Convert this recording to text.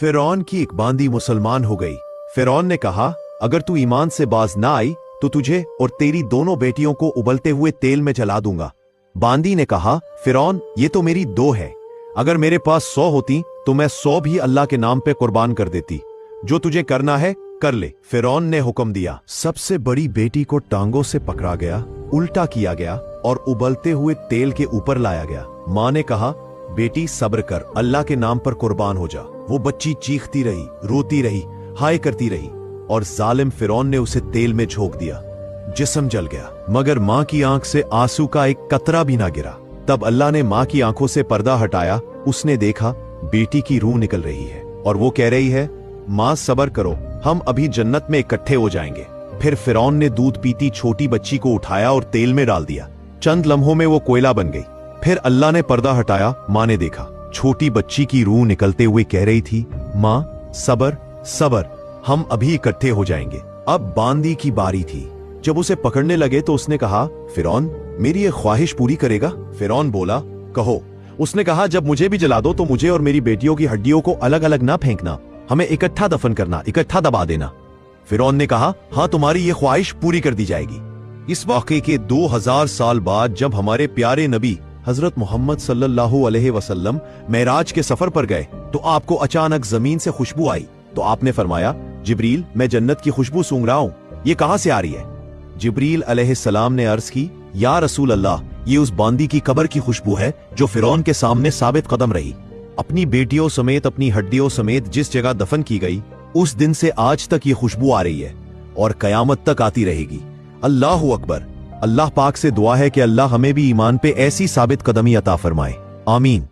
फिरौन की एक बांदी मुसलमान हो गई। फिरौन ने कहा, अगर तू ईमान से बाज ना आई तो तुझे और तेरी दोनों बेटियों को उबलते हुए तेल में जला दूंगा। बांदी ने कहा, फिरौन ये तो मेरी 2 है, अगर मेरे पास 100 होती तो मैं 100 भी अल्लाह के नाम पे कुर्बान कर देती। जो तुझे करना है कर ले। फिरौन ने हुक्म दिया। सबसे बड़ी बेटी को टांगों से पकड़ा गया, उल्टा किया गया और उबलते हुए तेल के ऊपर लाया गया। मां ने कहा, बेटी सब्र कर, अल्लाह के नाम पर कुर्बान हो जा। वो बच्ची चीखती रही, रोती रही, हाय करती रही और जालिम फिरौन ने उसे तेल में झोंक दिया। जिस्म जल गया, मगर मां की आंख से आंसू का एक कतरा भी ना गिरा। तब अल्लाह ने मां की आंखों से पर्दा हटाया। उसने देखा बेटी की रूह निकल रही है और वो कह रही है, मां सब्र करो, हम अभी जन्नत में इकट्ठे हो जाएंगे। फिर फिरौन ने दूध पीती छोटी बच्ची को उठाया और तेल में डाल दिया। चंद लम्हों में वो कोयला बन गई। फिर अल्लाह ने पर्दा हटाया। मां ने देखा छोटी बच्ची की रूह निकलते हुए कह रही थी, मां सब्र सब्र, हम अभी इकट्ठे हो जाएंगे। अब बांदी की बारी थी। जब उसे पकड़ने लगे तो उसने कहा, फिरौन मेरी ये ख्वाहिश पूरी करेगा? फिरौन बोला, कहो। उसने कहा, जब मुझे भी जला दो तो मुझे और मेरी बेटियों की हड्डियों को अलग अलग ना फेंकना, हमें इकट्ठा दफन करना, इकट्ठा दबा देना। फिरौन ने कहा, हाँ तुम्हारी ये ख्वाहिश पूरी कर दी जाएगी। इस वाक़े के 2000 साल बाद जब हमारे प्यारे नबी हजरत मोहम्मद सल्लल्लाहु अलैहि वसल्लम मेराज के सफर पर गए तो आपको अचानक जमीन से खुशबू आई। तो आपने फरमाया, जिब्रील मैं जन्नत की खुशबू सूंघ रहा हूं, ये कहां से आ रही है? जिब्रील अलैहिस्सलाम ने अर्ज की, या रसूल अल्लाह, ये उस बांदी की कब्र की खुशबू है जो फिरौन के सामने साबित कदम रही। अपनी बेटियों समेत, अपनी हड्डियों समेत जिस जगह दफन की गई, उस दिन से आज तक ये खुशबू आ रही है और कयामत तक आती रहेगी। अल्लाहु अकबर। अल्लाह पाक से दुआ है कि अल्लाह हमें भी ईमान पे ऐसी साबित कदमी अता फरमाए। आमीन।